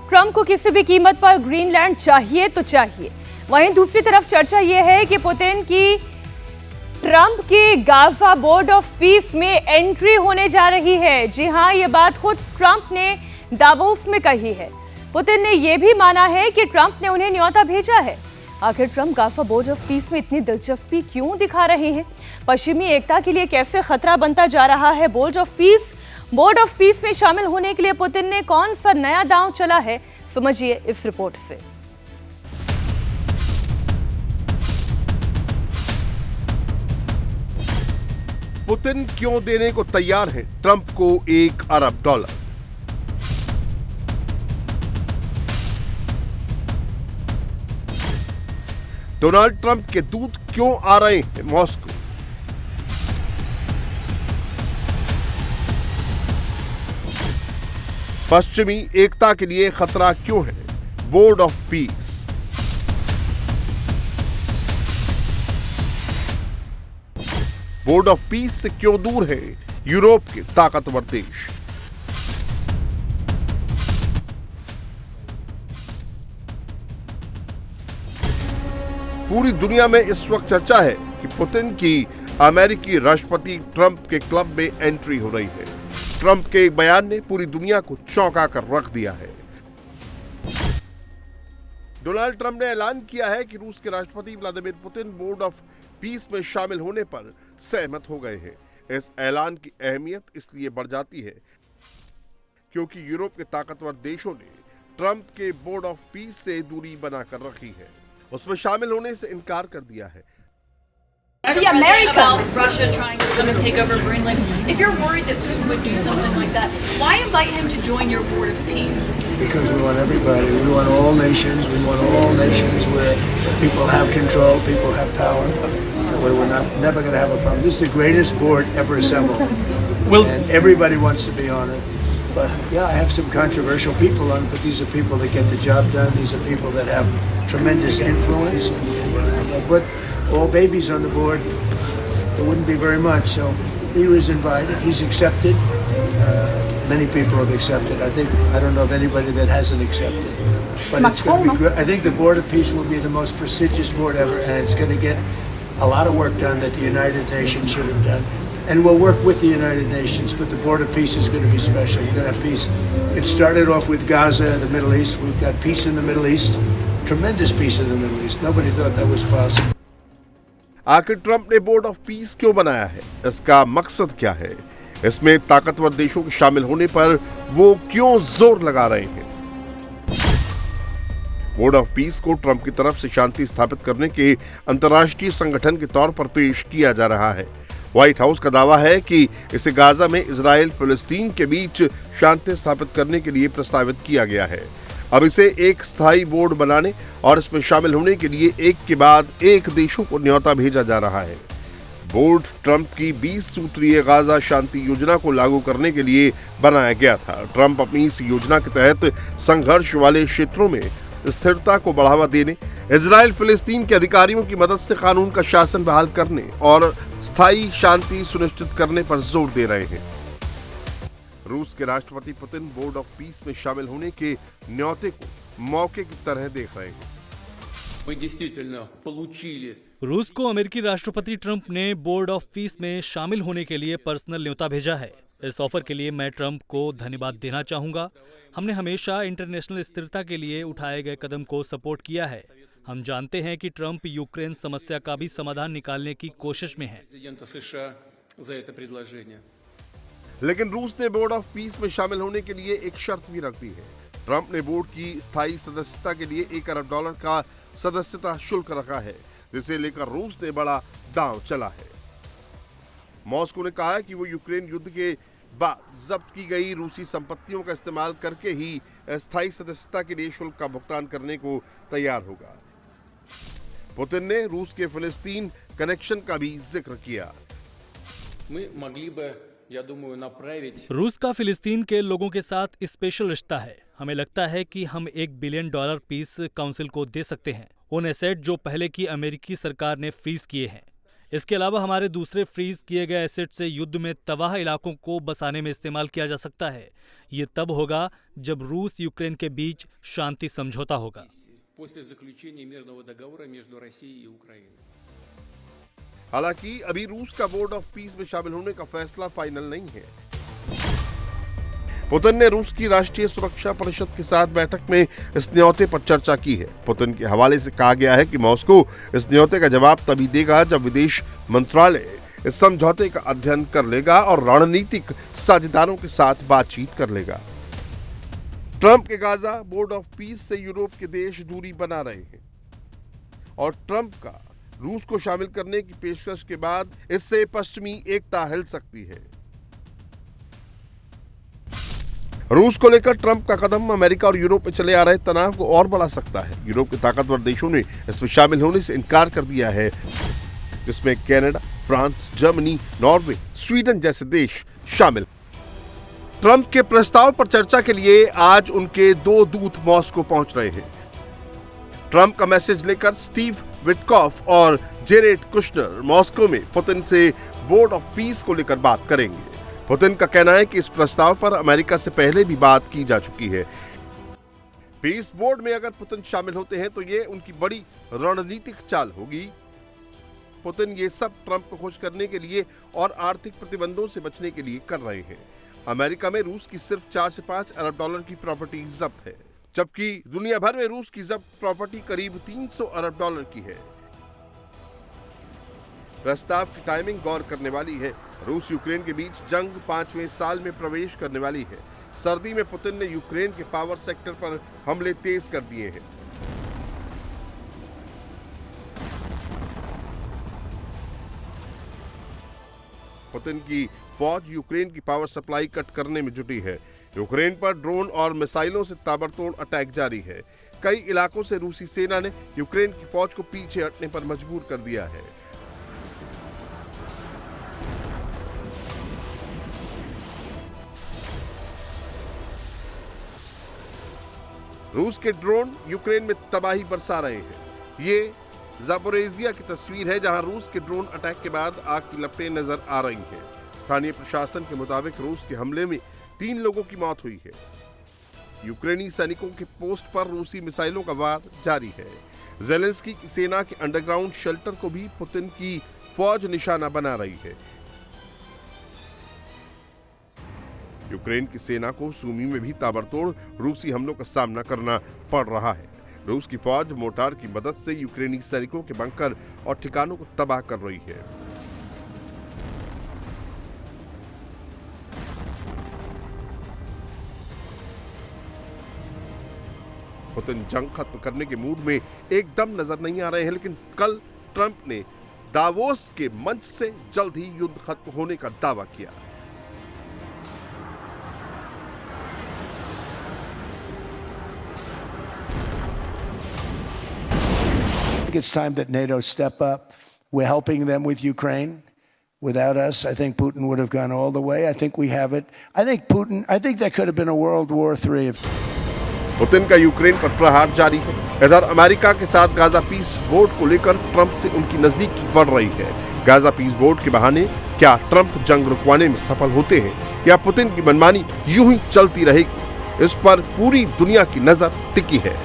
Trump को किसी भी कीमत पर ग्रीनलैंड चाहिए तो चाहिए। वहीं दूसरी तरफ चर्चा यह है कि पुतिन की ट्रंप की गाजा बोर्ड ऑफ पीस में एंट्री होने जा रही है। जी हां, यह बात खुद ट्रंप ने दावोस में कही है। पुतिन ने यह भी माना है कि ट्रंप ने उन्हें न्योता भेजा है। आखिर Trump Gaza board of peace में इतनी दिलचस्पी क्यों दिखा रहे हैं? पश्चिमी एकता के लिए कैसे खतरा बनता जा रहा है board of peace? Board of peace में शामिल होने के लिए पुतिन ने कौन सा नया दांव चला है, समझिए इस रिपोर्ट से। पुतिन क्यों देने को तैयार है ट्रंप को $1 अरब? डोनाल्ड ट्रंप के दूत क्यों आ रहे हैं मॉस्को? पश्चिमी एकता के लिए खतरा क्यों है board of peace? Board of peace से क्यों दूर है यूरोप के ताकतवर देश? पूरी दुनिया में इस वक्त चर्चा है कि पुतिन की अमेरिकी राष्ट्रपति ट्रंप के क्लब में एंट्री हो रही है। ट्रंप के एक बयान ने पूरी दुनिया को चौंका कर रख दिया है। डोनाल्ड ट्रंप ने ऐलान किया है कि रूस के राष्ट्रपति Vladimir Putin board of peace में शामिल होने पर सहमत हो गए हैं। इस ऐलान की अहमियत इसलिए बढ़ जाती है क्योंकि यूरोप के ताकतवर देशों ने ट्रंप के बोर्ड ऑफ पीस से दूरी बनाकर रखी है, उसमें शामिल होने से इनकार कर दिया है। About Russia trying to come and take over Greenland. If you're worried that Putin would do something like that, why invite him to join your board of peace? Because we want everybody. We want all nations. We want all nations where people have control, people have power. That way we're never going to have a problem. This is the greatest board ever assembled. And everybody wants to be on it. But yeah, I have some controversial people on it, but these are people that get the job done. These are people that have tremendous influence. But all babies on the board, it wouldn't be very much. So he was invited. He's accepted. Many people have accepted. I don't know of anybody that hasn't accepted. But it's going to be great. I think the Board of Peace will be the most prestigious board ever, and it's going to get a lot of work done that the United Nations should have done. And we'll work with the United Nations, but the Board of Peace is going to be special. We're going to have peace. It started off with Gaza and the Middle East. We've got peace in the Middle East. Tremendous peace in the Middle East. Nobody thought that was possible. आखिर Trump ने board of peace क्यों बनाया है? इसका मकसद क्या है? इसमें ताकतवर देशों के शामिल होने पर वो क्यों जोर लगा रहे हैं? बोर्ड ऑफ पीस को ट्रंप की तरफ से शांति स्थापित करने के अंतर्राष्ट्रीय संगठन के तौर पर पेश किया जा रहा है। व्हाइट हाउस का दावा है कि इसे गाजा में इजराइल फिलिस्तीन के बीच शांति स्थापित करने के लिए प्रस्तावित किया गया है। अब इसे एक स्थायी बोर्ड बनाने और इसमें शामिल होने के लिए एक के बाद एक देशों को न्योता भेजा जा रहा है। बोर्ड ट्रंप की 20 सूत्रीय गाजा शांति योजना को लागू करने के लिए बनाया गया था। ट्रंप अपनी इस योजना के तहत संघर्ष वाले क्षेत्रों में स्थिरता को बढ़ावा देने, इजराइल फिलिस्तीन के अधिकारियों की मदद से कानून का शासन बहाल करने और स्थायी शांति सुनिश्चित करने पर जोर दे रहे हैं। रूस के राष्ट्रपति पुतिन बोर्ड ऑफ पीस में शामिल होने के न्योते को मौके की तरह देख रहे हैं। रूस को अमेरिकी राष्ट्रपति ट्रंप ने बोर्ड ऑफ पीस में शामिल होने के लिए पर्सनल न्योता भेजा है। इस ऑफर के लिए मैं ट्रंप को धन्यवाद देना चाहूंगा। हमने हमेशा इंटरनेशनल स्थिरता के लिए उठाए गए कदम को सपोर्ट किया है। हम जानते हैं कि ट्रंप यूक्रेन समस्या का भी समाधान निकालने की कोशिश में है। लेकिन रूस ने बोर्ड ऑफ पीस में शामिल होने के लिए एक शर्त भी रख दी है। ट्रंप ने बोर्ड की स्थायी सदस्यता के लिए $1 अरब का सदस्यता शुल्क रखा है, जिसे लेकर रूस ने बड़ा दांव चला है। मॉस्को ने कहा है कि वो यूक्रेन युद्ध के बाद जब्त की गई रूसी संपत्तियों का इस्तेमाल करके ही स्थायी सदस्यता के लिए शुल्क का भुगतान करने को तैयार होगा। पुतिन ने रूस के फिलिस्तीन कनेक्शन का भी जिक्र किया। रूस का फिलिस्तीन के लोगों के साथ स्पेशल रिश्ता है। हमें लगता है कि हम $1 बिलियन पीस काउंसिल को दे सकते हैं, उन एसेट जो पहले की अमेरिकी सरकार ने फ्रीज किए हैं। इसके अलावा हमारे दूसरे फ्रीज किए गए एसेट से युद्ध में तबाह इलाकों को बसाने में इस्तेमाल किया जा सकता है। ये तब होगा जब रूस यूक्रेन के बीच शांति समझौता होगा। हालांकि अभी रूस का बोर्ड ऑफ पीस में शामिल होने का फैसला फाइनल नहीं है। पुतिन ने रूस की राष्ट्रीय सुरक्षा परिषद के साथ बैठक में इस न्योते पर चर्चा की है। पुतिन के हवाले से कहा गया है कि मॉस्को इस न्योते का जवाब तभी देगा जब विदेश मंत्रालय इस समझौते का अध्ययन कर लेगा और रणनीतिक साझेदारों के साथ बातचीत कर लेगा। ट्रंप के गाजा बोर्ड ऑफ पीस से यूरोप के देश दूरी बना रहे हैं और ट्रंप का रूस को शामिल करने की पेशकश के बाद इससे पश्चिमी एकता हिल सकती है। रूस को लेकर ट्रंप का कदम अमेरिका और यूरोप में चले आ रहे तनाव को और बढ़ा सकता है। यूरोप के ताकतवर देशों ने इसमें शामिल होने से इनकार कर दिया है, जिसमें Canada, France, Germany, Norway, Sweden जैसे देश शामिल। ट्रंप के प्रस्ताव पर चर्चा के लिए आज उनके 2 दूत मॉस्को पहुंच रहे हैं। ट्रंप का मैसेज लेकर स्टीव विटकॉफ और जेरेड कुशनर मॉस्को में पुतिन से बोर्ड ऑफ पीस को लेकर बात करेंगे। पुतिन का कहना है कि इस प्रस्ताव पर अमेरिका से पहले भी बात की जा चुकी है। पीस बोर्ड में अगर पुतिन शामिल होते हैं तो ये उनकी बड़ी रणनीतिक चाल होगी। पुतिन ये सब ट्रंप को खुश करने के लिए और आर्थिक प्रतिबंधों से बचने के लिए कर रहे हैं। अमेरिका में रूस की सिर्फ 4 से 5 अरब डॉलर की प्रॉपर्टी जब्त है, जबकि दुनिया भर में रूस की जब्त प्रॉपर्टी करीब 300 अरब डॉलर की है। प्रस्ताव की टाइमिंग गौर करने वाली है। रूस यूक्रेन के बीच जंग 5वें साल में प्रवेश करने वाली है। सर्दी में पुतिन ने यूक्रेन के पावर सेक्टर पर हमले तेज कर दिए हैं। पुतिन की फौज यूक्रेन की पावर सप्लाई कट करने में जुटी है। यूक्रेन पर ड्रोन और मिसाइलों से ताबड़तोड़ अटैक जारी है। कई इलाकों से रूसी सेना ने यूक्रेन की फौज को पीछे हटने पर मजबूर कर दिया है। रूस के ड्रोन यूक्रेन में तबाही बरसा रहे हैं। ये ज़ापोरिज़िया की तस्वीर है, जहां रूस के ड्रोन अटैक के बाद आग की लपटें नजर आ रही हैं। स्थानीय प्रशासन के मुताबिक रूस के हमले में 3 लोगों की मौत हुई है। यूक्रेनी सैनिकों के पोस्ट पर रूसी मिसाइलों का वार जारी है। ज़ेलेंस्की की सेना के अंडरग्राउंड शेल्टर को भी पुतिन की फौज निशाना बना रही है। यूक्रेन की सेना को सूमी में भी ताबड़तोड़ रूसी हमलों का सामना करना पड़ रहा है। रूस की फौज मोर्टार की मदद से यूक्रेनी सैनिकों के बंकर और ठिकानों को तबाह कर रही है। पुतिन जंग खत्म करने के मूड में एकदम नजर नहीं आ रहे हैं, लेकिन कल ट्रंप ने दावोस के मंच से जल्द ही युद्ध खत्म होने का दावा किया। It's time that NATO step up. We're helping them with Ukraine. Without us, I think Putin would have gone all the way. I think we have it. I think there could have been a World War III. Putin का Ukraine पर प्रहार जारी है। इधर America के साथ Gaza piece board को लेकर ट्रंप से उनकी नजदीकी बढ़ रही है। गाजा पीस बोर्ड के बहाने क्या ट्रंप जंग रुकवाने में सफल होते हैं या पुतिन की मनमानी यूं ही चलती रहेगी, इस पर पूरी दुनिया की नजर टिकी है।